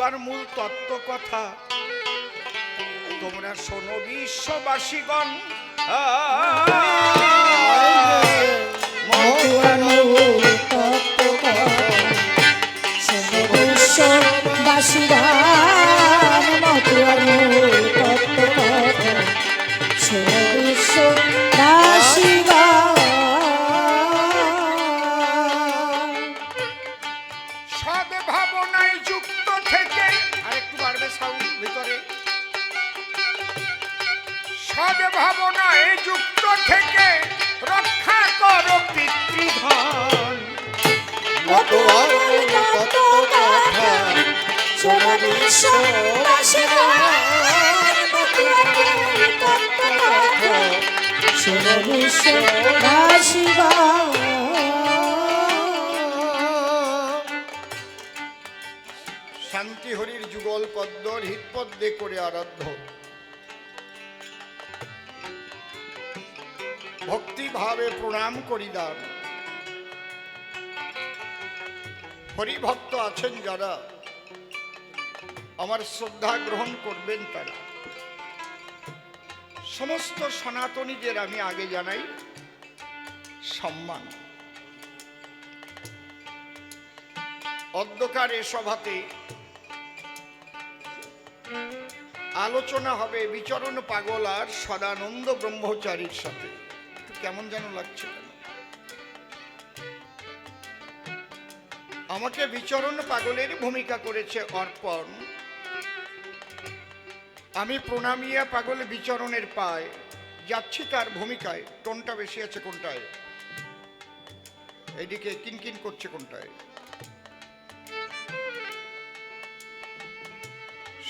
মতুয়ার মূল তত্ত্ব কথা তোমরা শোনো বিশ্ববাসীগণ। মতুয়ার মূল তত্ত্ব কথা শোনো বিশ্ববাসীগণ, মতুয়ার মূল তত্ত্ব কথা শোনো বিশ্ববাসীগণ। সদ্ভাবনায় যুক্ত থেকে, আরেকটু বাড়বে সাউন্ড ভিতরে, সদ্ভাবনায় যুক্ত থেকে রক্ষা করো পিতৃধন। মতুয়ার মূল তত্ত্ব কথা শোনো বিশ্ববাসীগণ, মতুয়ার মূল তত্ত্ব কথা শোনো বিশ্ববাসীগণ। শান্তি হরির যুগল পদ্ম হৃৎপদ্মে করে আরাধ্য, ভক্তি ভাবে প্রণাম করি দান। হরিভক্ত আছেন যারা আমার শ্রদ্ধা গ্রহণ করবেন তারা। সমস্ত সনাতনীদের আমি আগে জানাই সম্মান। অধ্যকার এ সভাতে আলোচনা হবে বিচরণ পাগল আর সদানন্দ ব্রহ্মচারীর সাথে। কেমন যেন লাগছে কেন? আমাকে বিচরণ পাগলের ভূমিকা করেছে অর্পণ, আমি প্রণামিয়া পাগল বিচরণের পায় যাচ্ছি তার ভূমিকায়। টোনটা বেশি আছে কোনটায়? এদিকে কিনকিন করছে কোনটায়?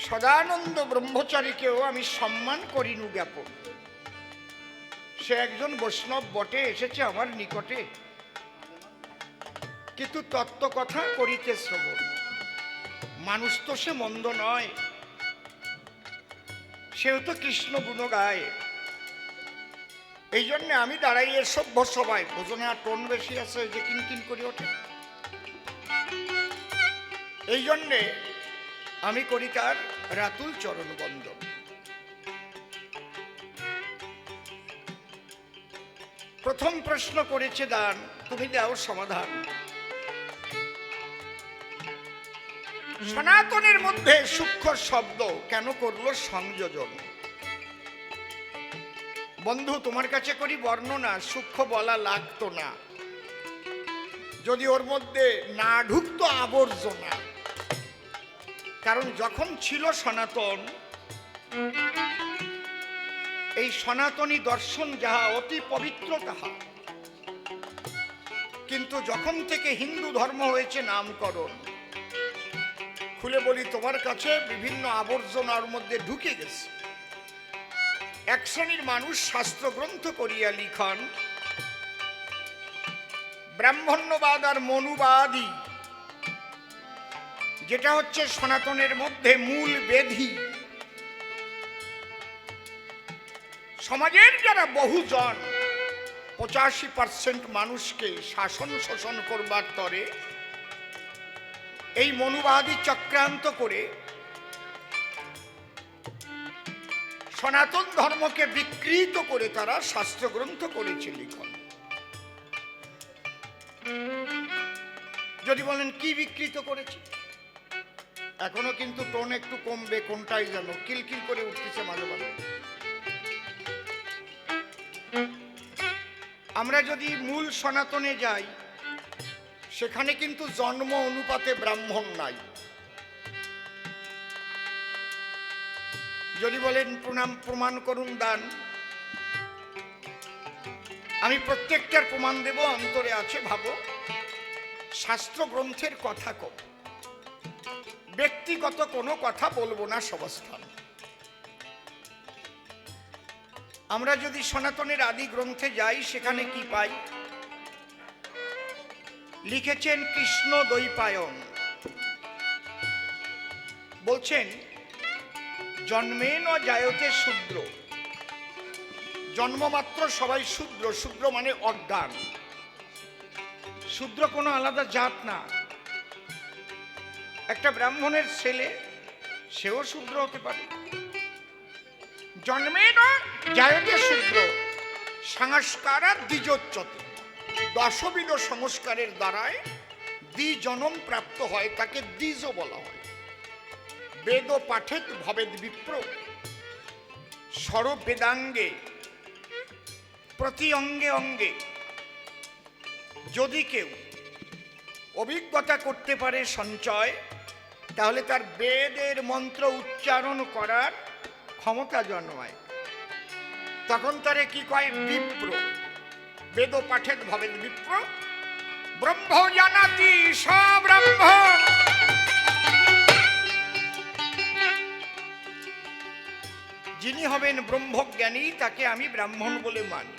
সদানন্দ ব্রহ্মচারীকেও আমি সম্মান করিনু জ্ঞাপন। সে একজন বৈষ্ণব বটে, এসেছে আমার নিকটে, কিন্তু তত্ত্ব কথা করিতে শ্রবণ। মানুষ তো সে মন্দ নয়, সেও তো কৃষ্ণ গুণ গায়। এই জন্য আমি দাঁড়াই এর সভ্য সবাই। বোঝনে আর টোন বেশি আছে যে কিনকিন করে ওঠে। এই জন্যে আমি করি তার রাতুল চরণ বন্দন। প্রথম প্রশ্ন করেছে দান, তুমি দাও সমাধান। সনাতনের মধ্যে সূক্ষ্ম শব্দ কেন করলো সংযোজন? বন্ধু তোমার কাছে করি বর্ণনা, সূক্ষ্ম বলা লাগতো না যদি ওর মধ্যে না ঢুকতো আবর্জনা। কারণ যখন ছিল সনাতন, এই সনাতনী দর্শন যাহা অতি পবিত্র তাহা, কিন্তু যখন থেকে হিন্দু ধর্ম হয়েছে নামকরণ, খুলে বলি তোমার কাছে বিভিন্ন আবর্জনার মধ্যে ঢুকে গেছে। এক শ্রেণীর মানুষ শাস্ত্রগ্রন্থ করিয়া লিখন ব্রাহ্মণ্যবাদ আর মনুবাদী, যেটা হচ্ছে সনাতনের মধ্যে মূল বেধি। সমাজের যারা বহুজন 85% মানুষকে শাসন শোষণ করবার তরে এই মনুবাদী চক্রান্ত করে সনাতন ধর্মকে বিকৃত করে তারা শাস্ত্রগ্রন্থ করেছে লিখন। যদি বলেন কি বিকৃত করেছে, এখনো কিন্তু টোন একটু কমবে, কোনটাই যেন কিলকিল করে উঠতেছে মাঝে মাঝে। আমরা যদি মূল সনাতনে যাই, সেখানে কিন্তু জন্ম অনুপাতে ব্রাহ্মণ নাই। যদি বলেন প্রমাণ করুন দান, আমি প্রত্যেকটার প্রমাণ দেব, অন্তরে আছে ভাবো। শাস্ত্র গ্রন্থের কথা কব, ব্যক্তিগত কোনো কথা বলবো না সবস্থান। আমরা যদি সনাতনের আদি গ্রন্থে যাই, সেখানে কি পাই? লিখেছেন কৃষ্ণ দ্বৈপায়ন, বলছেন জন্মেন জায়তে শূদ্র, জন্মমাত্র সবাই শূদ্র। শূদ্র মানে অজ্ঞান। শূদ্র কোনো আলাদা জাত না। একটা ব্রাহ্মণের ছেলে সেও শূদ্র হতে পারে। জন্মেন জায়তে শূদ্র সংস্কারা দ্বিজোচ্যতে, দশবিধ সংস্কারের দ্বারায় দ্বিজনম প্রাপ্ত হয়, তাকে দ্বিজ বলা হয়। বেদ পাঠেত ভবেদ বিপ্র, সর্ব বেদাঙ্গে প্রতি অঙ্গে অঙ্গে। যদি কেউ অভিজ্ঞতা করতে পারে সঞ্চয়, তাহলে তার বেদের মন্ত্র উচ্চারণ করার ক্ষমতা জন্মায়। তখন তারে কি কয়? বিপ্র। বেদ পাঠেত ভবেদ বিপ্র, ব্রহ্ম জানাতি সব্রহ্ম। যিনি হবেন ব্রহ্মজ্ঞানী তাকে আমি ব্রাহ্মণ বলে মানি।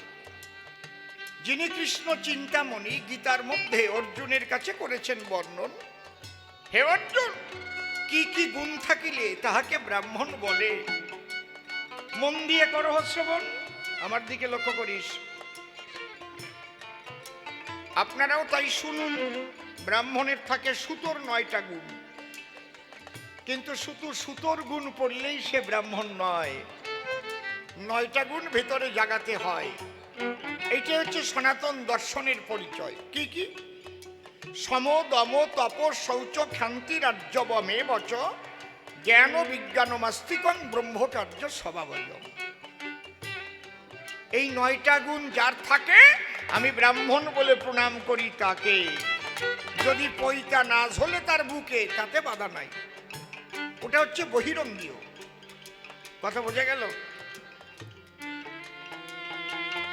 যিনি কৃষ্ণ চিন্তামণি গীতার মধ্যে অর্জুনের কাছে করেছেন বর্ণন, হে অর্জুন, কি কি গুণ থাকিলে তাহাকে ব্রাহ্মণ বলে। মন দিয়ে করো শ্রবণ, আমার দিকে লক্ষ্য করিস। আপনারাও তাই শুনুন। ব্রাহ্মণের থাকে সুতোর 9টা গুণ, কিন্তু শুধু সুতোর গুণ পড়লেই সে ব্রাহ্মণ নয়, 9টা গুণ ভেতরে জাগাতে হয়। এইটা হচ্ছে সনাতন দর্শনের পরিচয়। কি কি? সম দম তপ শৌচ ক্ষান্তি রাজ্যবমে বচ, জ্ঞান বিজ্ঞানমাস্তিকং ব্রহ্মকার্য স্বভাবয়ম। এই 9টা গুণ যার থাকে আমি ব্রাহ্মণ বলে প্রণাম করি তাকে। যদি পৈতা না ঝোলে তার বুকে, তাতে বাধা নাই, ওটা হচ্ছে বহিরঙ্গীয়। কথা বোঝা গেল?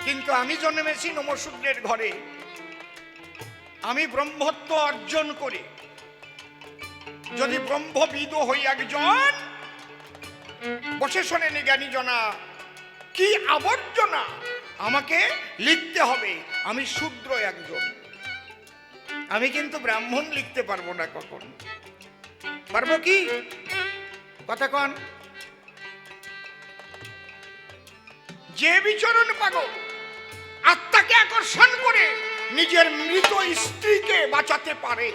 কিন্তু আমি জন্মেছি নমশূদ্রের ঘরে। আমি ব্রহ্মত্ব অর্জন করে যদি ব্রহ্মবিদ হই একজন, বসে শোনেন জ্ঞানী জনা, কি আবর্জনা আমাকে লিখতে হবে। আমি শূদ্র একজন, আমি কিন্তু ব্রাহ্মণ লিখতে পারবো না। কখন পারবো? কি কথা কন? যে বিচরণ পাগল আত্মাকে আকর্ষণ করে নিজের মৃত স্ত্রীকে বাঁচাতে পারে,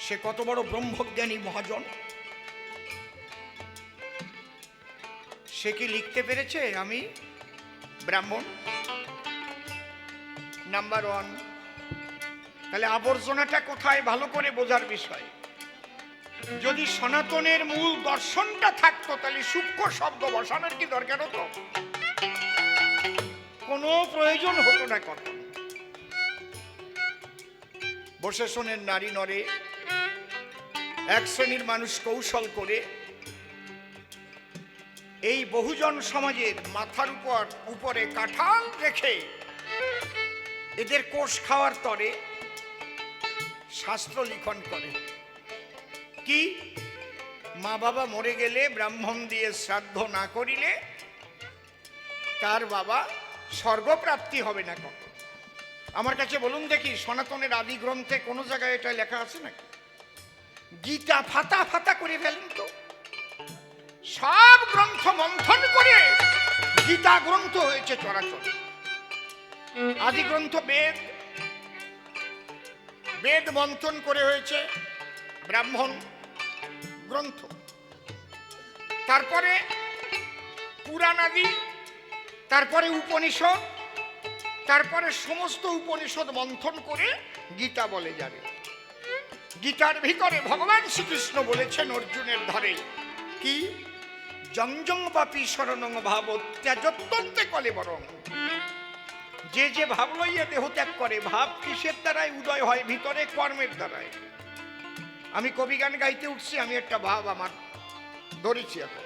সে কত বড় ব্রহ্মজ্ঞানী মহাজন। সে কি লিখতে পেরেছে আমি ব্রাহ্মণ? নাম্বার 1। তাহলে আবর্জনাটা কোথায় ভালো করে বোঝার বিষয়। যদি সনাতনের মূল দর্শনটা থাকতো, তাহলে সূক্ষ্ম শব্দ বসানোর কি দরকার হতো? কোনো প্রয়োজন হতো না। কখন বসে শোনেন নারী নরে, এক শ্রেণীর মানুষ কৌশল করে এই বহুজন সমাজের মাথার উপরে কাঁঠাল রেখে এদের কোষ খাওয়ার তরে শাস্ত্র লিখন করে। কি? মা বাবা মরে গেলে ব্রাহ্মণ দিয়ে শ্রাদ্ধ না করিলে তার বাবা স্বর্গপ্রাপ্তি হবে না। কখন? আমার কাছে বলুন দেখি, সনাতনের আদি গ্রন্থে কোন জায়গায় এটা লেখা আছে নাকি? গীতা ফাতা ফাতা করে ফেলেন তো, সব গ্রন্থ মন্থন করে গীতা গ্রন্থ হয়েছে চরাচর। আদি গ্রন্থ বেদ, বেদ মন্থন করে হয়েছে ব্রাহ্মণ গ্রন্থ। তারপরে পুরাণ আদি, তারপরে উপনিষদ, তারপরে সমস্ত উপনিষদ মন্থন করে গীতা বলে যাবে। গীতার ভিতরে ভগবান শ্রীকৃষ্ণ বলেছেন অর্জুনের ধারে, কি? জঞ্জং বাপি শরণং ভাব ত্যাজত্যন্তে কলে বরং। যে যে ভাব লইয়া দেহ ত্যাগ করে, ভাব কিসের দ্বারাই উদয় হয়? ভিতরে কর্মের দ্বারাই। আমি কবি গান গাইতে উঠছি, আমি একটা ভাব আমার ধরেছি এখন,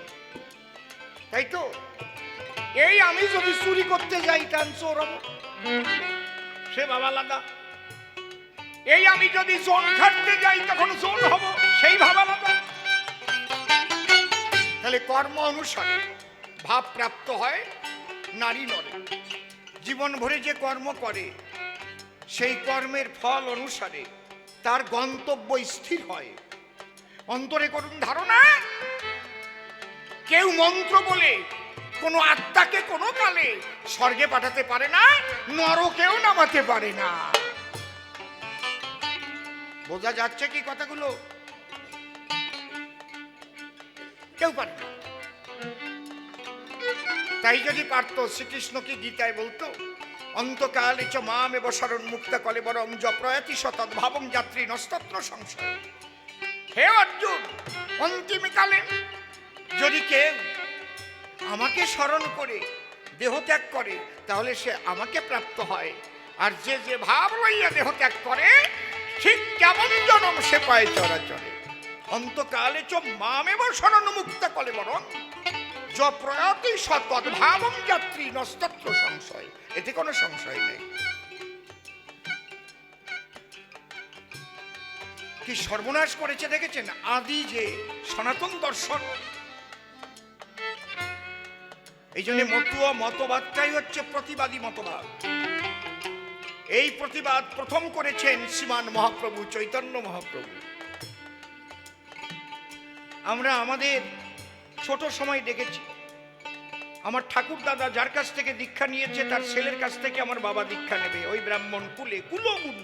তাই তো? এই আমি যদি চুরি করতে যাই, তান চোর হব, সে ভাব আলাদা। এই আমি যদি জোন খাটতে যাই, তখন জোন হব, সেই ভাব আলাদা। তাহলে কর্ম অনুসারে ভাব প্রাপ্ত হয় নারী নরে। জীবন ভরে যে কর্ম করে, সেই কর্মের ফল অনুসারে তার গন্তব্য স্থির হয়। অন্তরে করুন ধারণা, কেউ মন্ত্র বলে কোনো আত্মাকে কোনো কালে স্বর্গে পাঠাতে পারে না, নরকেও নামাতে পারে না। বোঝা যাচ্ছে কি কথাগুলো? কেউ পারে না। তাই যদি পারতো, শ্রীকৃষ্ণ কি গীতায় বলতো, অন্তকালে চ মামেব শরণ মুক্ত কলেবরম জপ্রয়াতি সতদ্ভাবং যাত্রী নস্তত্র সংশয়। হে অর্জুন, অন্তিমকালে যদি কেউ আমাকে স্মরণ করে দেহ ত্যাগ করে, তাহলে সে আমাকে প্রাপ্ত হয়। আর যে যে ভাব লইয়া দেহ ত্যাগ করে, ঠিক কেমন জনম সে পায় চরাচরে। অন্তকালে চ মামেব শরণ মুক্ত কলেবরম জপ্রয়াতি সতদ্ভাবং যাত্রী নস্তত্র সংশয়। এতে কোনো সংশয় নেই। কি সর্বনাশ করেছে দেখেছেন? আদি যে সনাতন দর্শন, এই জন্য মতুয়া মতবাদটাই হচ্ছে প্রতিবাদী মতবাদ। এই প্রতিবাদ প্রথম করেছেন শ্রীমান মহাপ্রভু চৈতন্য মহাপ্রভু। আমরা আমাদের ছোট সময় দেখেছি, আমার ঠাকুর দাদা যার কাছ থেকে দীক্ষা নিয়েছে, তার ছেলের কাছ থেকে আমার বাবা দীক্ষা নেবে। ওই ব্রাহ্মণ কুলে কুলগুরু,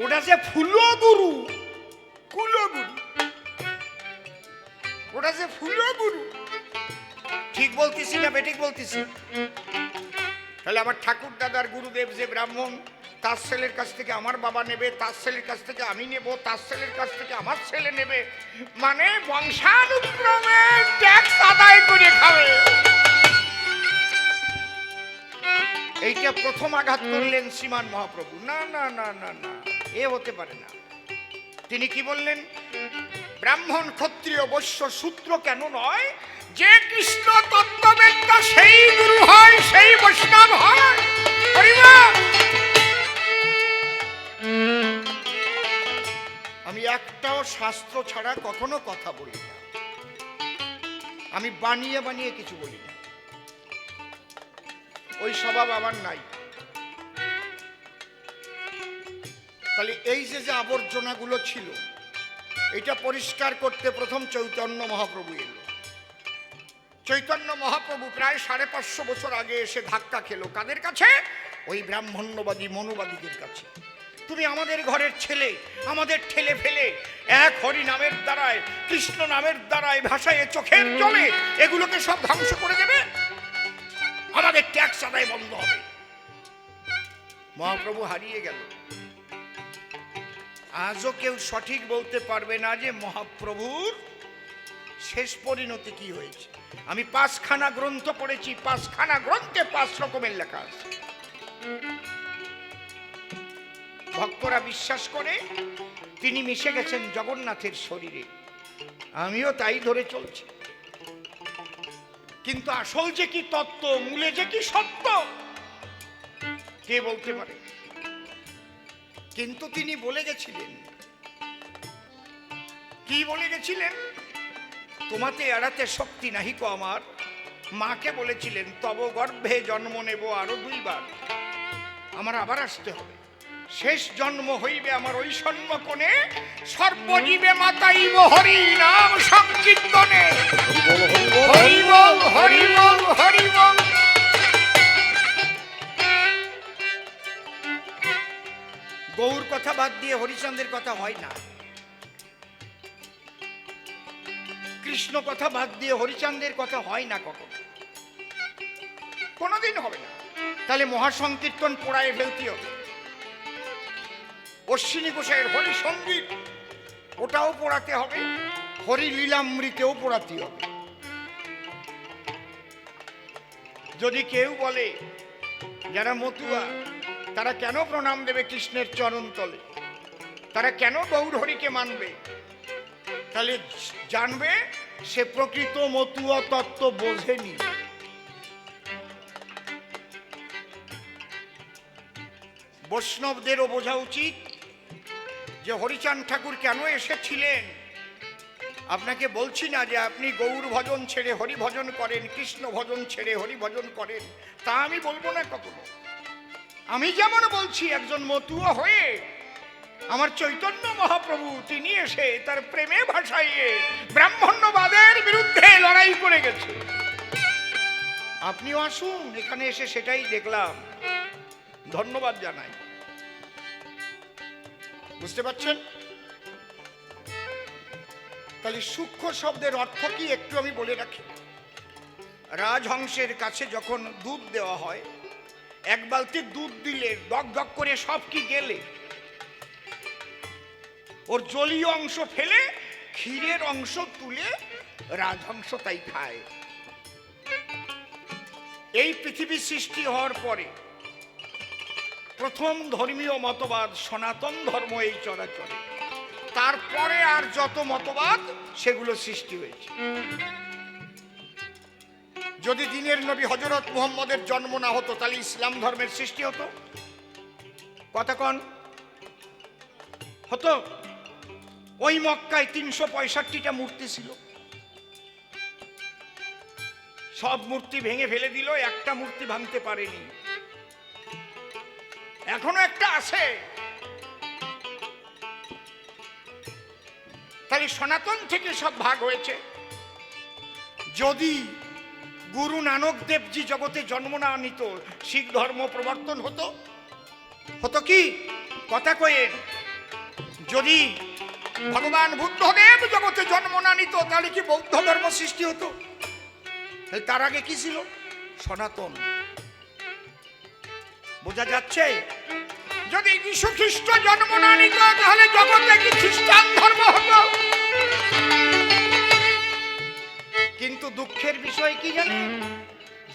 ওটা যে ফুলগুরু, কুলগুরু, ওটা যে ফুলগুরু। ঠিক বলতেছি না বেঠিক বলতেছি? তাহলে আমার ঠাকুর দাদার গুরুদেব যে ব্রাহ্মণ, তার ছেলের কাছ থেকে আমার বাবা নেবে, তার ছেলের কাছ থেকে আমি নেব, তার ছেলের কাছ থেকে আমার ছেলে নেবে, মানে বংশানুক্রমে ট্যাক্স আদায় করে খাবে। এইটা প্রথম আঘাত করলেন শ্রীমান মহাপ্রভু। না না না না না, এ হতে পারে না। তিনি কি বললেন? ব্রাহ্মণ ক্ষত্রিয় বৈশ্য শূদ্র কেন নয়, যে কৃষ্ণ তত্ত্ববেত্তা সেই গুরু হয়, সেই বৈষ্ণব হয়। আমি একটাও শাস্ত্র ছাড়া কখনো কথা বলি না, আমি বানিয়ে বানিয়ে কিছু বলি না, ওই স্বভাব আমার নাই। তাহলে এই যে যে আবর্জনাগুলো ছিল, এটা পরিষ্কার করতে প্রথম চৈতন্য মহাপ্রভু এলো। চৈতন্য মহাপ্রভু প্রায় 550 বছর আগে এসে ধাক্কা খেলো কাদের কাছে? ওই ব্রাহ্মণ্যবাদী মনুবাদীদের কাছে। তুমি আমাদের ঘরের ছেলে, আমাদের ঠেলে ফেলে এক হরি নামের দ্বারায়, কৃষ্ণ নামের দ্বারায় ভাষায় চোখের জলে এগুলোকে সব ধ্বংস করে দেবে, আমাদের ট্যাক্স আদায় বন্ধ হবে। মহাপ্রভু হারিয়ে গেল। আজও কেউ সঠিক বলতে পারবে না যে মহাপ্রভুর শেষ পরিণতি কি হয়েছে। আমি 5খানা গ্রন্থ পড়েছি, 5খানা গ্রন্থে 5 রকমের লেখা আছে। ভক্তরা বিশ্বাস করে তিনি মিশে গেছেন জগন্নাথের শরীরে, আমিও তাই ধরে চলছি। কিন্তু আসল যে কি তত্ত্ব, মূলে যে কি সত্য, কে বলতে পারে? কিন্তু তিনি বলে গেছিলেন, কি বলে গেছিলেন? তোমাতে এড়াতে শক্তি নাহিক আমার। মাকে বলেছিলেন, তব গর্ভে জন্ম নেব আরো 2 বার, আমার আবার আসতে হবে। শেষ জন্ম হইবে আমার ওই সন্মকোণে, সর্বজীবে মাতাইব হরি নাম সংকীর্তনে। হরি বল হরি বল হরি বল। গৌর কথা বাদ দিয়ে হরিচন্দ্রের কথা হয় না, কৃষ্ণ কথা বাদ দিয়ে হরিচন্দ্রের কথা হয় না, কখন কোনদিন হবে না। তাহলে মহাসংকীর্তন পোড়ায় ফেলতে হবে। অশ্বিনী গোসাইয়ের হরি সঙ্গীত ওটাও পোড়াতে হবে, হরি লীলামৃতেও পোড়াতে হবে। যদি কেউ বলে যারা মতুয়া, তারা কেন প্রণাম দেবে কৃষ্ণের চরণ তলে, তারা কেন গৌর হরিকে মানবে, তাহলে জানবে সে প্রকৃত মতুয়া তত্ত্ব বোঝেনি। বৈষ্ণবদেরও বোঝা উচিত যে হরিচাঁদ ঠাকুর কেন এসেছিলেন। আপনাকে বলছি না যে আপনি গৌর ভজন ছেড়ে হরি ভজন করেন, কৃষ্ণ ভজন ছেড়ে হরি ভজন করেন, তা আমি বলবো না কখনো। আমি যেমন বলছি, একজন মতুয়া হয়ে আমার চৈতন্য মহাপ্রভু তিনি এসে তার প্রেমে ভাসাইয়ে ব্রাহ্মণ্যবাদের বিরুদ্ধে লড়াই করে গেছে। আপনিও আসুন, এখানে এসে সেটাই দেখলাম, ধন্যবাদ জানাই। বুঝতে পারছেন? তাহলে সূক্ষ্ম শব্দের অর্থ কি একটু আমি বলে রাখি। রাজহংসের কাছে যখন দুধ দেওয়া হয়, এক বালতি দুধ দিলে ডক ডক করে সব কি গেলে, ওর জলীয় অংশ ফেলে ক্ষীরের অংশ তুলে রাজহংস তাই খায়। এই পৃথিবী সৃষ্টি হওয়ার পরে প্রথম ধর্মীয় মতবাদ সনাতন ধর্ম এই চরাচরে, তারপরে আর যত মতবাদ সেগুলো সৃষ্টি হয়েছে। যদি দিনের নবী হযরত মুহাম্মদের জন্ম না হতো তাহলে ইসলাম ধর্মের সৃষ্টি হতো? কথা কন, হতো? ওই মক্কায় 365টা মূর্তি ছিল, সব মূর্তি ভেঙে ফেলে দিল, একটা মূর্তি ভাঙতে পারেনি, এখনো একটা আছে। তাহলে সনাতন থেকে সব ভাগ হয়েছে। যদি গুরু নানক দেবজি জগতে জন্ম না নিত, শিখ ধর্ম প্রবর্তন হতো? হতো কি? কথা কয়েন। যদি ভগবান বুদ্ধদেব জগতে জন্ম না নিত তাহলে কি বৌদ্ধ ধর্ম সৃষ্টি হতো? তার আগে কি ছিল? সনাতন। বোঝা যাচ্ছে? যদি যীশু খ্রিস্ট জন্ম না নিত তাহলে জগতে কি খ্রিস্টান ধর্ম হতো? কিন্তু দুঃখের বিষয় কি জানেন?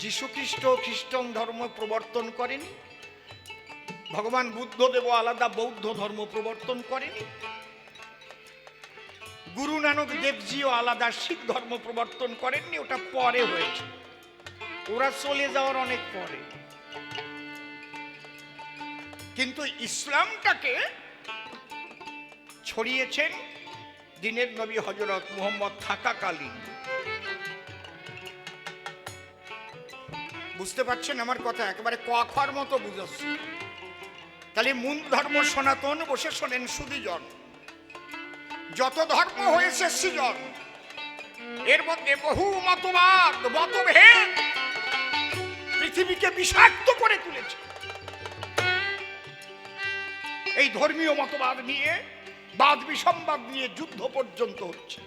যীশু খ্রিস্ট খ্রিস্টান ধর্ম প্রবর্তন করেনি, ভগবান বুদ্ধদেব আলাদা বৌদ্ধ ধর্ম প্রবর্তন করেনি, গুরু নানক দেবজিও আলাদা শিখ ধর্ম প্রবর্তন করেননি, ওটা পরে হয়েছে, ওরা চলে যাওয়ার অনেক পরে। কিন্তু ইসলামটাকে ছড়িয়েছেন দিনের নবী হযরত মুহাম্মদ থাকাকালীন। বুঝতে পারছেন আমার কথা? একেবারে কখার মতো বুঝাচ্ছি। তাহলে মূল ধর্ম সনাতন। বসে শোনেন সুধীজন, যত ধর্ম হয়েছে সৃজন, এর মধ্যে বহু মতবাদ মতভেদ পৃথিবীকে বিষাক্ত করে তুলেছে। এই ধর্মীয় মতবাদ নিয়ে, বাদ বিসম্বাদ নিয়ে যুদ্ধ পর্যন্ত হচ্ছে।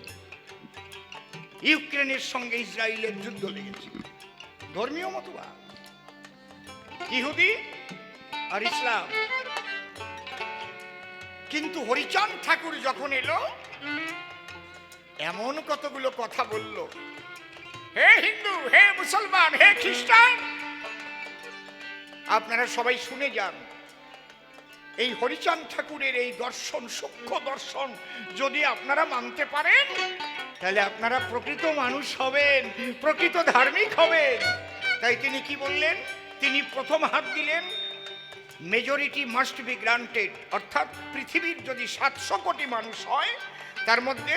ইউক্রেনের সঙ্গে ইসরায়েলের যুদ্ধ লেগেছে, ধর্মীয় মতবাদ, ইহুদি আর ইসলাম। কিন্তু হরিচাঁদ ঠাকুর যখন এলো, এমন কতগুলো কথা বলল, হে হিন্দু, হে মুসলমান, হে খ্রিস্টান, আপনারা সবাই শুনে যান। এই হরিচাঁদ ঠাকুরের এই দর্শন, সূক্ষ্ম দর্শন যদি আপনারা মানতে পারেন তাহলে আপনারা প্রকৃত মানুষ হবেন, প্রকৃত ধার্মিক হবেন। তাই তিনি কি বললেন? তিনি প্রথম হাত দিলেন, মেজরিটি মাস্ট বি গ্রান্টেড, অর্থাৎ পৃথিবীর যদি 700 কোটি মানুষ হয় তার মধ্যে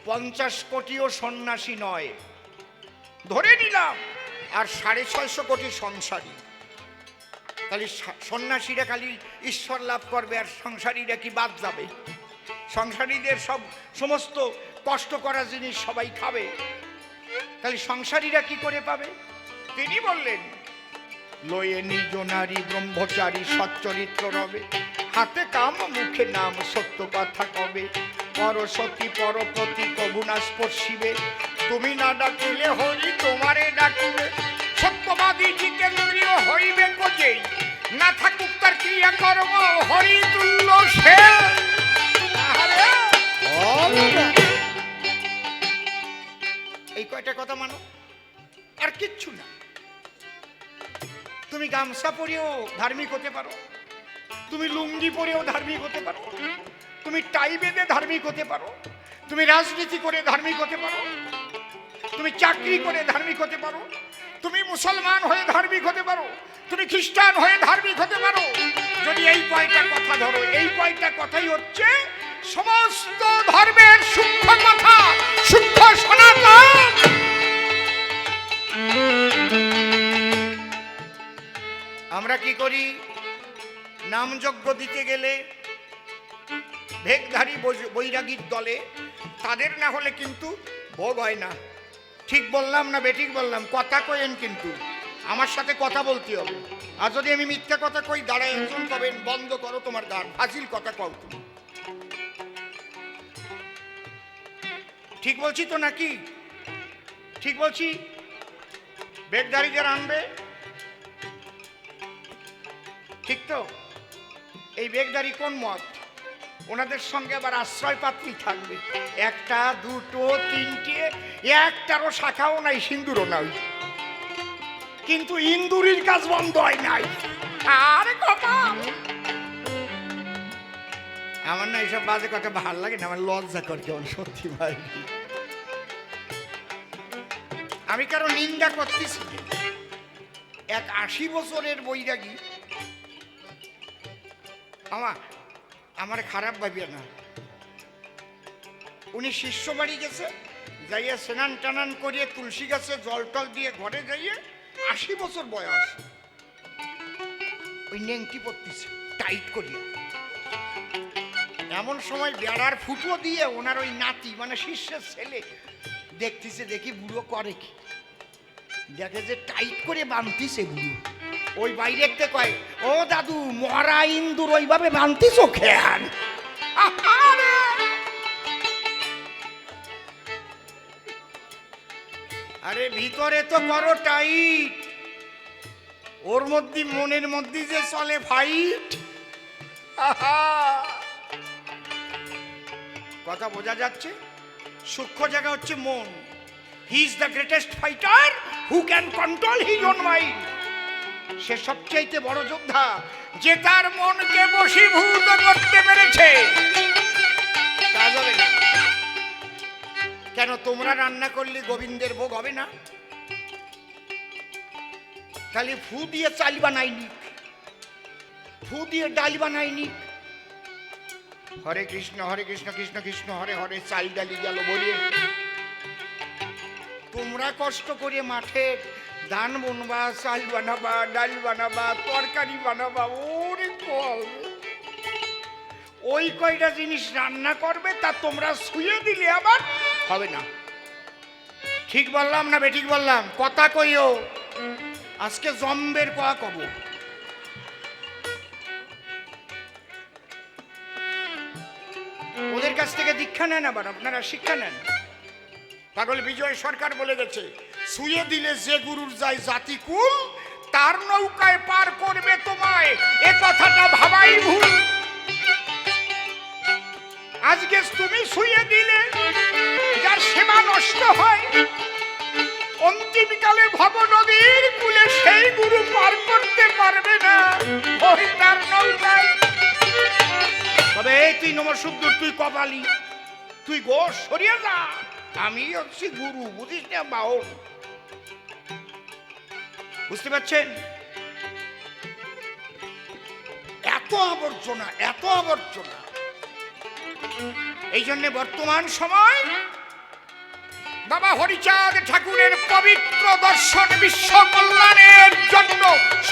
50 কোটিও সন্ন্যাসী নয়, ধরে নিলাম, আর 650 কোটি সংসারী। তাহলে সন্ন্যাসীরা খালি ঈশ্বর লাভ করবে আর সংসারীরা কি বাদ যাবে? সংসারীদের সমস্ত কষ্ট করা জিনিস সবাই খাবে, তাহলে সংসারীরা কি করে পাবে? তিনি বললেন, লয়ে নিজ নারী ব্রহ্মচারী সচ্চরিত্র রবে, হাতে কাম মুখে নাম সত্য কথা কবে, পরসতী পরপতি কবু না স্পর্শিবে, তুমি না ডাকিলে হরি তোমারে ডাকিবে, সত্যবাদী জিতেন্দ্রিয় হইবে কোজেই, না থাকুক তার ক্রিয়া কর্ম হরি তুল্য সে। এই কয়টা কথা মানো, আর কিচ্ছু না। তুমি গামছা পরেও ধার্মিক হতে পারো, তুমি লুঙ্গি পরেও ধার্মিক হতে পারো, তুমি টাই বেঁধে ধার্মিক হতে পারো, তুমি রাজনীতি করে ধার্মিক হতে পারো, তুমি চাকরি করে ধার্মিক হতে পারো, তুমি মুসলমান হয়ে ধার্মিক হতে পারো, তুমি খ্রিস্টান হয়ে ধার্মিক হতে পারো। যদি এই কয়টা কথা ধরো, এই কয়টা কথাই হচ্ছে সমস্ত ধর্মের সূক্ষ্ম কথা, সূক্ষ্ম সনাতন। আমরা কি করি? নামযজ্ঞ দিতে গেলে ভেগধারী বৈরাগীর দলে, তাদের না হলে কিন্তু ভোগ হয় না। ঠিক বললাম না বেঠিক বললাম? কথা কইেন, কিন্তু আমার সাথে কথা বলতে হবে। আর যদি আমি মিথ্যা কথা কই, দাঁড়ায় একজন কবেন বন্ধ করো তোমার গান, ফাজিল কথা কও তুমি। ঠিক বলছি তো নাকি? ঠিক বলছি? বেগদারি যারা আনবে, ঠিক তো? এই বেগদারি কোন মত? ওনাদের সঙ্গে আবার আশ্রয় পাত্রী থাকবে, একটা দুটো তিনটে, একটারও শাখাও নাই, সিন্দুরও নাই, কিন্তু ইন্দুরির কাজ বন্ধ হয় নাই। আরে কপাল! আমার না এইসব বাজে কথা ভাল লাগে না, আমার লজ্জা করে কেমন, সত্যি ভাই। আমি কারো নিন্দা করতেছি না। এক 80 বছরের বৈরাগী আমার খারাপ ভাবিয়া না, উনি শিষ্য বাড়ি গেছে, যাইয়া স্নান টানান করিয়ে তুলসী গাছে জল টল দিয়ে ঘরে যাইয়ে 80 বছর বয়স, ওই নেংটি পড়তেছে টাইট করিয়া। এমন সময় বেড়ার ফুটো দিয়ে ওনার ওই নাতি মানে শিষ্যের ছেলে দেখতেছে, দেখি বুড়ো করে কি, দেখে যে টাইট করে বাঁধতিছে বুড়ো। ওই বাইরে কয়, ও দাদু, মরা ইন্দুর ওইভাবে বাঁধতিস খেয়াল। আরে ভিতরে তো করো টাইট, ওর মধ্যে মনের মধ্যে যে চলে ফাইট। কথা বোঝা যাচ্ছে? সূক্ষ্ম জায়গা হচ্ছে মন। He is the greatest fighter who can control his own mind. সে সবচাইতে বড় যোদ্ধা যে তার মনকে বশীভূত করতে পেরেছে। কাজ হবে না কেন? তোমরা রান্না করলে গোবিন্দের ভোগ হবে না? খালি ফু দিয়ে চাল বানাইনি, ফু দিয়ে ডাল বানাইনি। হরে কৃষ্ণ কৃষ্ণ কৃষ্ণ হরে হরে, চাল ডালি গেল বলিয়ে। তোমরা কষ্ট করে মাঠে ধান বুনবা, চাল বানাবা, ডাল বানাবা, তরকারি বানাবা, ওরে কল, ওই কয়টা জিনিস রান্না করবে তা তোমরা শুয়ে দিলে আবার হবে না। ঠিক বললাম না বেঠিক বললাম? কথা কইও, আজকে জম্বের কোয়া কব। ওদের কাছ থেকে দীক্ষা নেন, আবার আপনারা শিক্ষা নেন। পাগল বিজয় সরকার বলে গেছে, শুয়ে দিলে যে গুরুর যায় জাতিকুল, তার নৌকায় পার করবে তোমায়, এ কথাটা ভাবাই ভুল। আজকে তুমি শুয়ে দিলে যার সেবা নষ্ট হয়, অন্তিমকালে ভব নদীর কূলে সেই গুরু পার করতে পারবে না, ওই তার নৌকায়। তবে তুই নমঃশূদ্র, তুই কপালি, তুই গোস, সরিয়ে যা, আমি হচ্ছি গুরু, বুঝিস না বাউল? বুঝতে পারছেন? এত আবর্জনা, এত আবর্জনা। এই জন্য বর্তমান সময় বাবা হরিচাঁদ ঠাকুরের পবিত্র দর্শন বিশ্ব কল্যাণের জন্য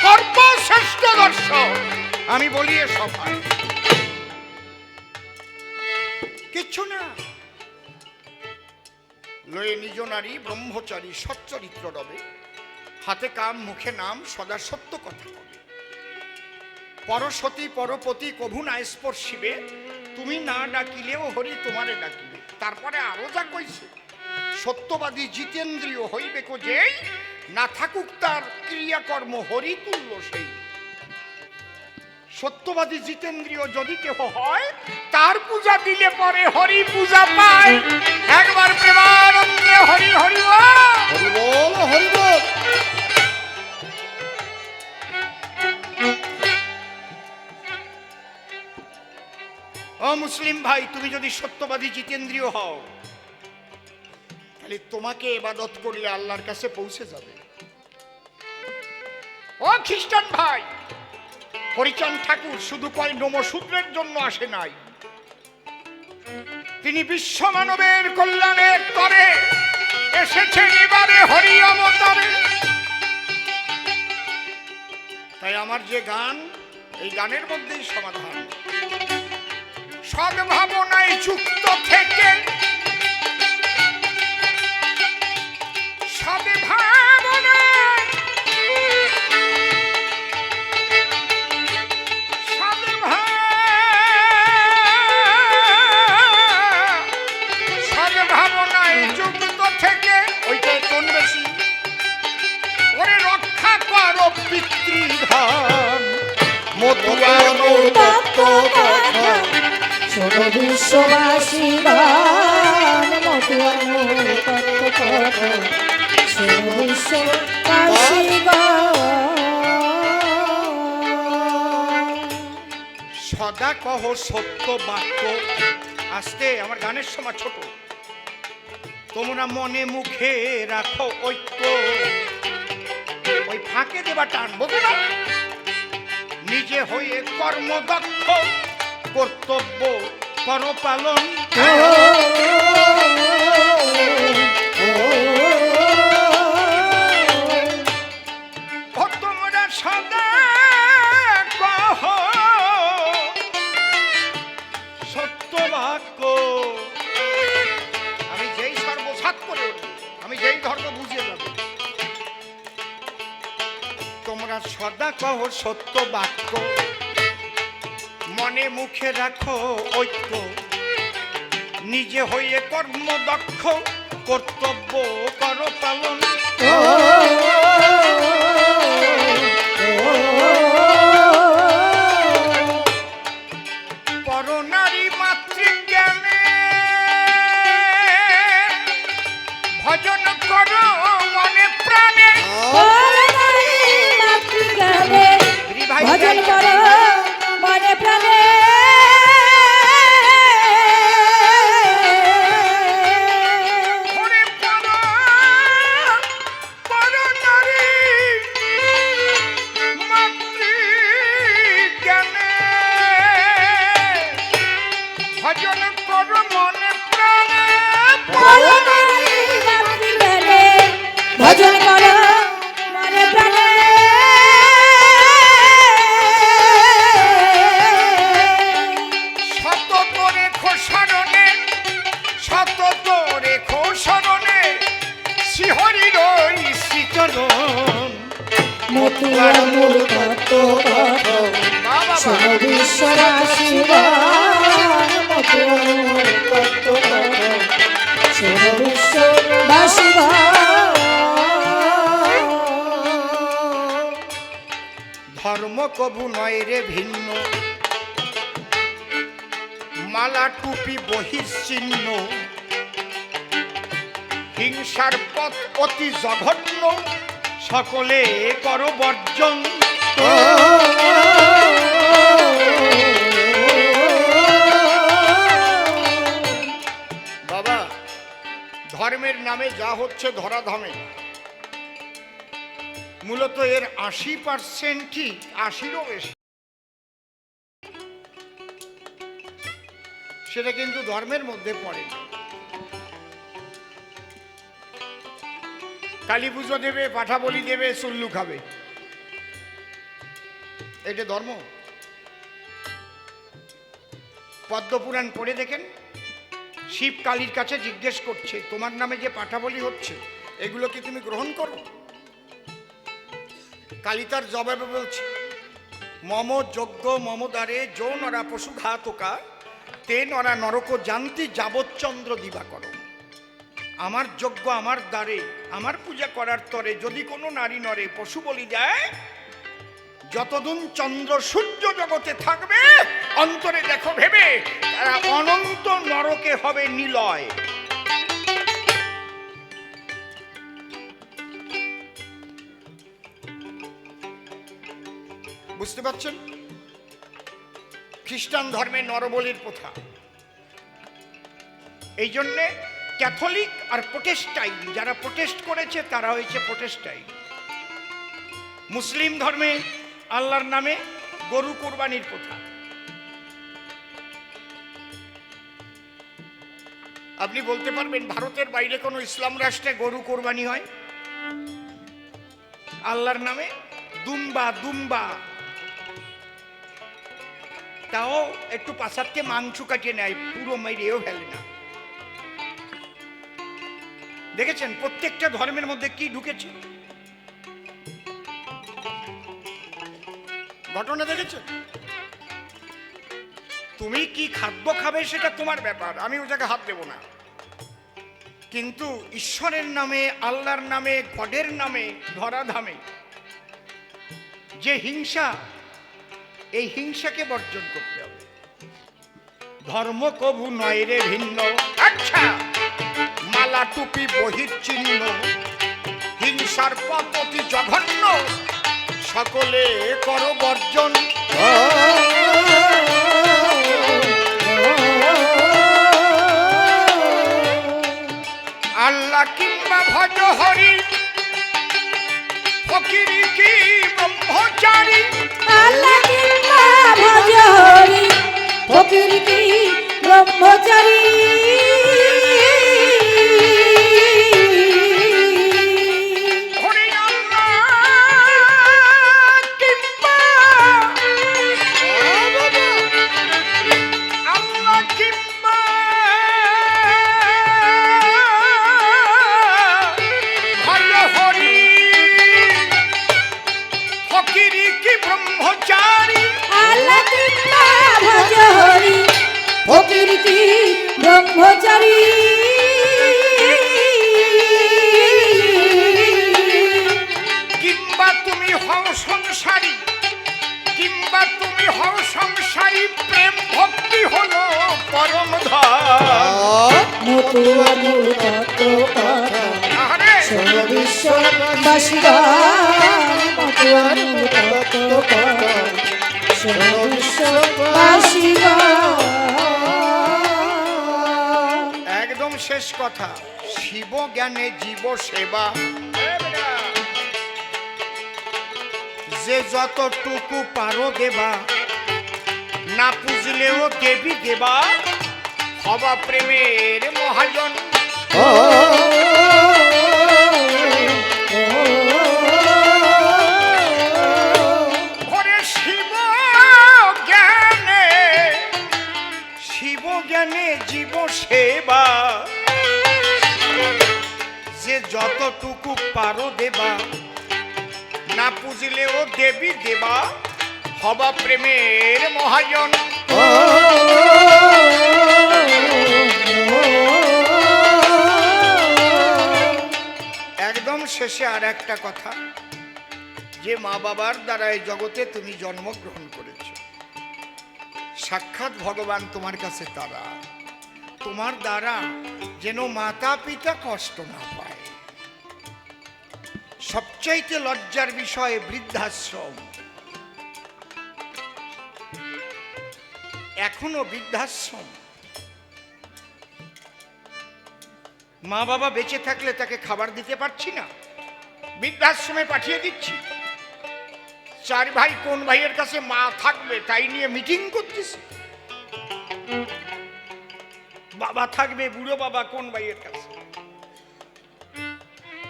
সর্বশ্রেষ্ঠ দর্শন। আমি বলি এ সবাই কিচ্ছু না। লয়ে নিজ নারী ব্রহ্মচারী সচ্চরিত্র রবে, হাতে কাম মুখে নাম সদা সত্য কথা বলে। পরসতী পরপতি কভু না স্পর্শিবে, তুমি না ডাকিলেও হরি তোমারে ডাকিবে। তারপরে আরো যা কইছে, সত্যবাদী জিতেন্দ্রীয় হইবে কো যেই, না থাকুক তার ক্রিয়াকর্ম হরি তুল্য সেই। সত্যবাদী জিতেন্দ্রীয় যদি কেহ হয়, তার পূজা দিলে পরে হরি পূজা পায়। একবার প্রেমানন্দে হরি হরি বল, হরি বল। ও মুসলিম ভাই, তুমি যদি সত্যবাদী জিতেন্দ্রীয় হও, তাহলে তোমাকে ইবাদত করলে আল্লাহর কাছে পৌঁছে যাবে। ও খ্রিস্টান ভাই, হরিচাঁদ ঠাকুর শুধু কয় নমঃশূদ্রের জন্য আসে নাই, তিনি বিশ্ব মানবের কল্যাণের তরে এসেছেন এবারে হরি অবতারে। তাই আমার যে গান, এই গানের মধ্যেই সমাধান। সদ্ভাবনায় যুক্ত থেকে, সদ্ভাবনায় সদ্ভাবনায় কথা শোনো বিশ্ববাসী গান মতুয়ার মূল তত্ত্ব কথা শোনো বিশ্ববাসী গান সদা কহ সত্য বাক্য। আস্তে, আমার গানের সময় ছোট। তোমরা মনে মুখে রাখো ঐক্য। ওই ফাঁকে দেবা টান বোঝো না? নিজে হয়ে কর্মদক্ষ, কর্তব্য কর পালন। তোমরা সদা কহ সত্য বাক্য। আমি যেই সর্বসাত করে উঠবো, আমি যেই ধর্ম বুঝিয়ে যাব, তোমরা সদা কহ সত্য বাক্য, মনে মুখে রাখো ঐক্য, নিজে হয়ে কর্মদক্ষ, কর্তব্য কর পালন। পরনারী মাতৃজ্ঞানে ভজন করো মনে প্রাণে। ভজন করো মনে প্রাণে ভজন করো মনে প্রাণে। ভজন করো মনে প্রাণে সতত রেখো স্মরণে, সতত রেখো স্মরণে, শ্রীহরির শ্রীচরণ। মতুয়ার মূল তত্ত্ব কথা শোনো বিশ্ববাসী গান মতুয়ার মূল তত্ত্ব কথা শোনো বিশ্ববাসী গান ধর্ম কবু নয় রে ভিন্ন, মালা টুপি বহিশ্চিহ্ন, হিংসার পথ অতি জঘন্য, সকলে কর বর্জন। বাবা, ধর্মের নামে যা হচ্ছে ধরাধামে, মূলত এর 80%ই 80-ও বেশি, সেটা কিন্তু ধর্মের মধ্যে পড়ে না। কালী পুজো দেবে, পাঠা বলি দেবে, চুল্লু খাবে, এটা ধর্ম? পদ্মপুরাণ পড়ে দেখেন, শিব কালীর কাছে জিজ্ঞেস করছে, তোমার নামে যে পাঠা বলি হচ্ছে এগুলো কি তুমি গ্রহণ করো? কালী তার জবাবে বলছে, মম যজ্ঞ মম দ্বারে যৌ নরা পশু ঘাতকা তে নরা নরক জানতি যাবচ্চন্দ্র দিবাকর। আমার যজ্ঞ আমার দ্বারে, আমার পূজা করার তরে যদি কোনো নারী নরে পশু বলি দেয়, যতদিন চন্দ্র সূর্য জগতে থাকবে অন্তরে দেখো ভেবে তারা অনন্ত নরকে হবে নিলয়। বুঝতে পারছেন? খ্রিস্টান ধর্মে নরবলির প্রথা, এই জন্যে ক্যাথলিক আর প্রোটেস্টাইন, যারা প্রোটেস্ট করেছে তারা হয়েছে প্রোটেস্টাইন। মুসলিম ধর্মে আল্লাহর নামে গরু কোরবানির প্রথা। আপনি বলতে পারবেন ভারতের বাইরে কোনো ইসলাম রাষ্ট্রে গরু কোরবানি হয়? আল্লাহর নামে দুম্বা দুম্বা, তাও একটু পাশাতে মাংস কাটিয়ে নেয়, পুরো মেরেও ফেলে না। দেখেছেন প্রত্যেকটা ধর্মের মধ্যে কি ঢুকেছে? ঘটনা দেখেছেন? তুমি কি খাদ্য খাবে সেটা তোমার ব্যাপার, আমি ও জায়গায় হাত দেব না, কিন্তু ঈশ্বরের নামে, আল্লাহর নামে, গডের নামে ধরাধামে যে হিংসা, এই হিংসাকে বর্জন করতে হবে। ধর্ম কবু নয় রে ভিন্ন। আচ্ছা, মালা টুপি বহির চিহ্ন, হিংসার পথ অতি জঘন্য, সকলে কর বর্জন। আল্লাহ কিংবা ভজ হরি, ফকিরি কি ব্রহ্মচারী। আল্লাহ কিংবা ভজ হরি, ফকির কি ব্রহ্মচারী। হরি আল্লাহ কিংবা আল্লাহ কিংবা ভজ হরি, ফকিরি কি ব্রহ্মচারী। আল্লাহ কিংবা ভজ হরি, ফকির কি ব্রহ্মচারী। কিংবা তুমি হও সংসারী, কিংবা তুমি হও সংসারী, প্রেম ভক্তি হলো পরম ধন। মতুয়া মূল তত্ত্ব কথা আরে শোনো বিশ্ববাসীগণ। মতুয়া মূল তত্ত্ব কথা শোনো বিশ্ববাসীগণ। একদম শেষ কথা, শিব জ্ঞানে জীব সেবা। যে যতটুকু পারো দেবা, না পুজলেও দেবী দেবা, হবা প্রেমের মহাজন। ওরে শিব জ্ঞানে, শিব জ্ঞানে জীব সেবা, যে যতটুকু পারো দেবা, না পুজলেও দেবী দেবা, হবা প্রেমের মহাজন। একদম শেষে আর একটা কথা, যে মা বাবার দ্বারা এই জগতে তুমি জন্মগ্রহণ করেছ, সাক্ষাৎ ভগবান তোমার কাছে তারা, তোমার দ্বারা যেন মাতা পিতা কষ্ট না পায়। সবচাইতে লজ্জার বিষয় বৃদ্ধাশ্রম। এখনো বৃদ্ধাশ্রম, মা বাবা বেঁচে থাকলে তাকে খাবার দিতে পারছি না, বৃদ্ধাশ্রমে পাঠিয়ে দিচ্ছি। চার ভাই কোন ভাইয়ের কাছে মা থাকবে তাই নিয়ে মিটিং করতেছি। বাবা থাকবে, বুড়ো বাবা কোন ভাইয়ের কাছে,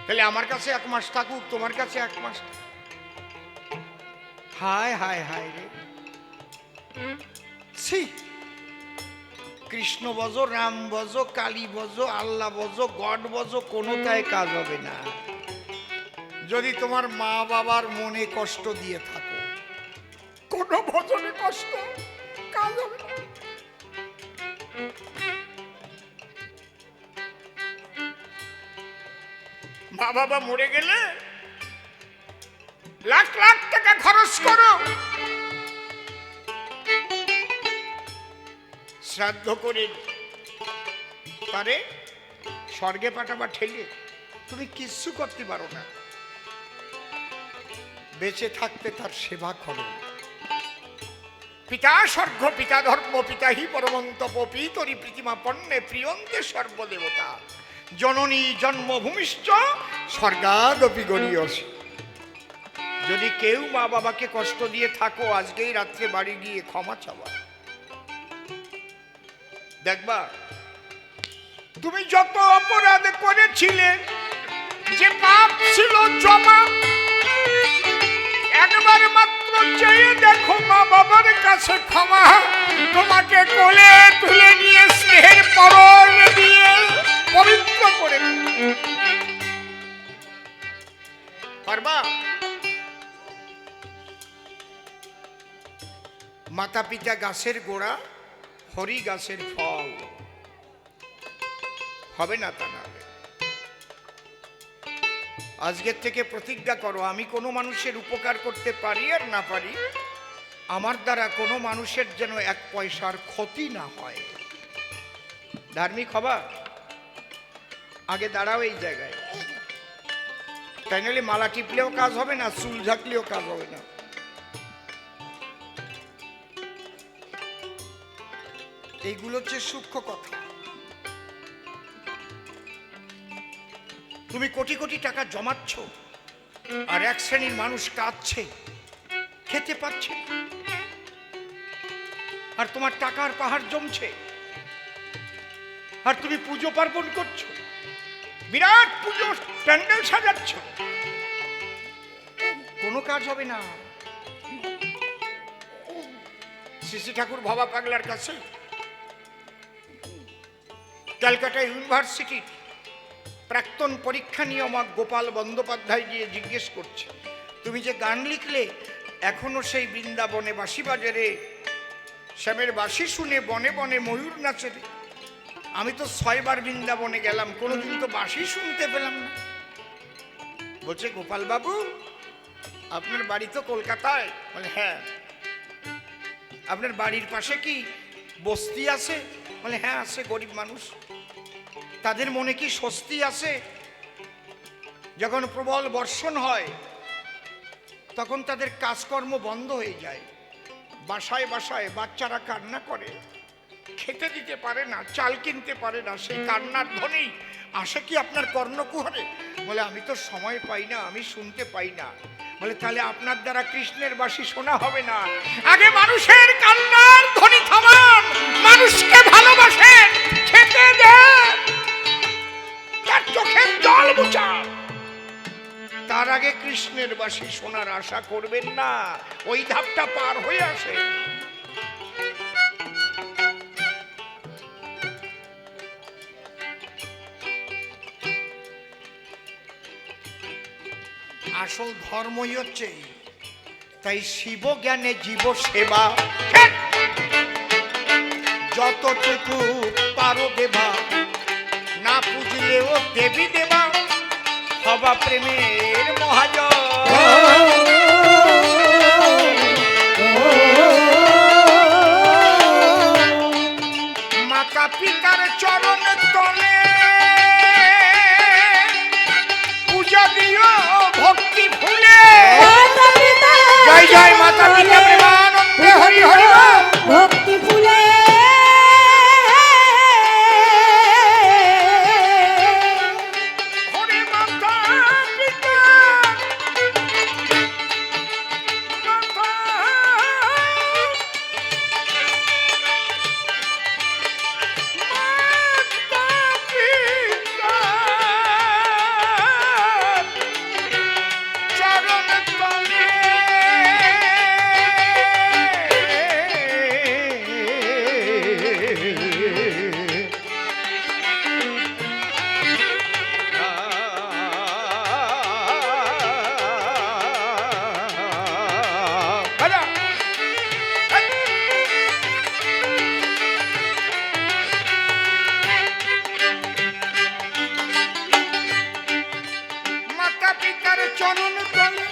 তাহলে আমার কাছে 1 মাস থাকুক, তোমার কাছে 1 মাস। হায় হায় হায় রে, ছি! কৃষ্ণ বজো, রাম বজো, কালী বজো, আল্লাহ বজো, গড বজো, কোনোটাই কাজ হবে না যদি তোমার মা বাবার মনে কষ্ট দিয়ে থাকো। কোন ভজনে কষ্ট কাজ হবে না। মা বাবা মরে গেলে লাখ লাখ টাকা খরচ করো, শ্রাদ্ধ করে তারে স্বর্গে পাঠাবা ঠেলে, তুমি কিচ্ছু করতে পারো না। বেঁচে থাকতে তার সেবা করো। পিতা স্বর্গ, পিতা ধর্ম, পিতা হি পরমন্তপ, পিতরি প্রীতিমা পণ্যে প্রিয়ন্তে সর্বদেবতা, জননী জন্মভূমিশ্চ স্বর্গাদপি গরীয়সী। যদি কেউ মা বাবাকে কষ্ট দিয়ে থাকো, আজকেই রাত্রে বাড়ি গিয়ে ক্ষমা চাওয়া। দেখবা তুমি যত অপরাধ করেছিলে, যে পাপ ছিল জমা, একবার মাত্র চেয়ে দেখো মা বাবার কাছে ক্ষমা। তোমাকে কোলে তুলে নিয়ে স্নেহের পরশ দিয়ে পবিত্র করে পারবা। মাতা পিতা গাছের গোড়া, হরি গাছের ফল, হবে না তা না। আজকের থেকে প্রতিজ্ঞা করো, আমি কোনো মানুষের উপকার করতে পারি আর না পারি, আমার দ্বারা কোনো মানুষের যেন এক পয়সার ক্ষতি না হয়। ধার্মিক হবা, আগে দাঁড়াও এই জায়গায়, তাই নাহলে মালা টিপলেও কাজ হবে না, চুল ঝাঁকলেও কাজ হবে না। এইগুলো হচ্ছে সূক্ষ্ম কথা। তুমি কোটি কোটি টাকা জমাচ্ছ, আর এক শ্রেণীর মানুষ কাঁদছে, খেতে পাচ্ছে, আর তোমার টাকার পাহাড় জমছে, আর তুমি পুজো পার্বণ করছো, বিরাট পুজো প্যান্ডেল সাজাচ্ছ, কোনো কাজ হবে না। শ্রী ঠাকুর ভবা পাগলার কাছে ক্যালকাটা ইউনিভার্সিটির প্রাক্তন পরীক্ষা নিয়ামক গোপাল বন্দ্যোপাধ্যায় গিয়ে জিজ্ঞেস করছে, তুমি যে গান লিখলে এখনো সেই বৃন্দাবনে বাঁশি বাজারে শ্যামের বাঁশি শুনে বনে বনে ময়ূর নাচে রে। আমি তো 6 বার বৃন্দাবনে গেলাম, কোনোদিন তো বাঁশি শুনতে পেলাম না। বলছে, গোপাল বাবু আপনার বাড়ি তো কলকাতায়? বলে হ্যাঁ। আপনার বাড়ির পাশে কি বস্তি আছে? বলে হ্যাঁ আছে, গরিব মানুষ। তাদের মনে কি স্বস্তি আছে? যখন প্রবল বর্ষণ হয় তখন তাদের কাজকর্ম বন্ধ হয়ে যায়, বাসায় বাসায় বাচ্চারা কান্না করে, খেতে দিতে পারে না, চাল কিনতে পারে না, সেই কান্নার ধ্বনি আসে কি আপনার কর্ণকুহরে? বলে আমি তো সময় পাই না, আমি শুনতে পাই না। বলে তাহলে আপনার দ্বারা কৃষ্ণের বাঁশি শোনা হবে না। আগে মানুষের কান্নার ধ্বনি থামান, মানুষকে ভালোবাসেন, খেতে দেন, তার চোখের জল মুছান, তার আগে কৃষ্ণের বাঁশি শোনার আশা করবেন না। ওই ধাপটা পার হয়ে আসে। আসল ধর্মই হচ্ছে, তাই শিব জ্ঞানে জীব সেবা, যতটুকু পারো দেবা, না পুজলেও দেবী দেবা, হবা প্রেমের মহাজন। মাতা পিতার চরণ তলে পূজা দিও ভক্তি ফুলে। জয় জয় মাতা পিতা প্রেমানন্দে হরি হরি ভক্তি ফুলে হরে মাতা পিতা মাতা চরণ তলে মাতা পিতার চরণ তলে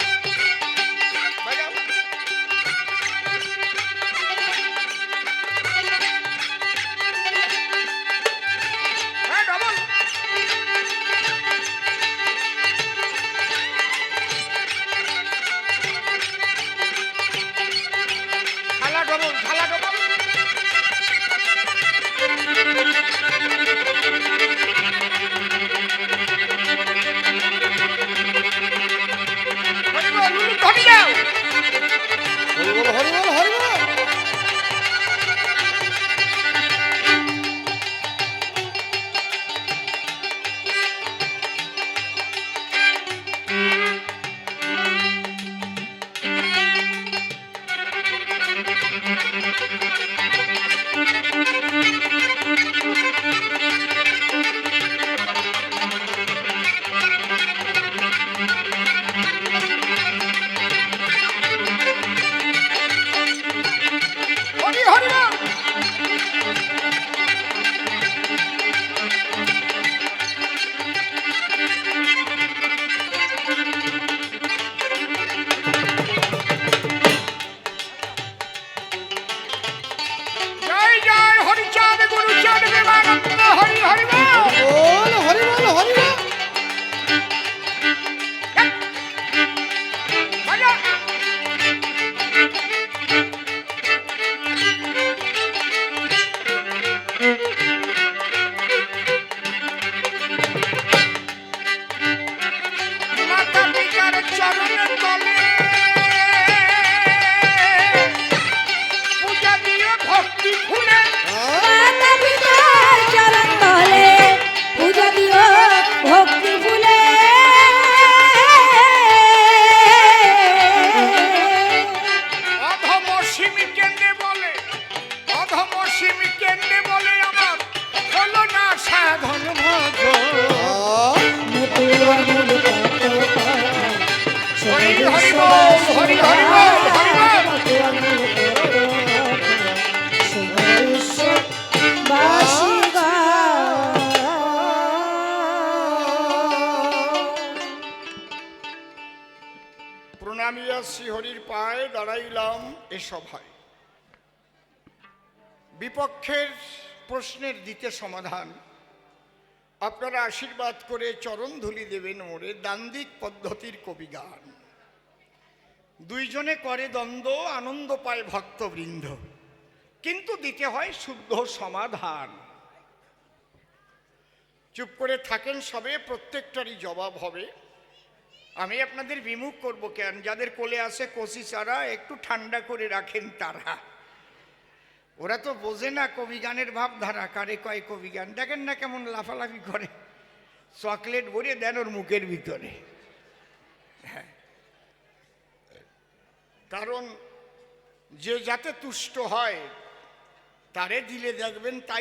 ঝালা ডবল ঝালা ডবল। প্রণামিয়া শ্রীহরির পায়ে দাঁড়াইলাম এ সভায়। বিপক্ষের প্রশ্নের দিতে সমাধান, আপনারা আশীর্বাদ করে চরণ ধুলি দেবেন মোরে দান্দিক পদ্ধতির কবিগান। দুইজনে করে দ্বন্দ্ব, আনন্দ পায় ভক্তবৃন্দ, কিন্তু দিতে হয় শুদ্ধ সমাধান। চুপ করে থাকেন সবে, প্রত্যেকটারই জবাব হবে। আমি আপনাদের বিমুখ করব কেন? যাদের কোলে আসে কষি চারা একটু ঠান্ডা করে রাখেন তারা, ওরা তো বোঝে না কবিগানের ভাবধারা। কারে কয় কবিগান? দেখেন না কেমন লাফালাফি করে, চকলেট ভরে দেন ওর মুখের ভিতরে। হ্যাঁ, কারণ যে যাতে তুষ্ট হয় তারে দিলে দেখবেন তাই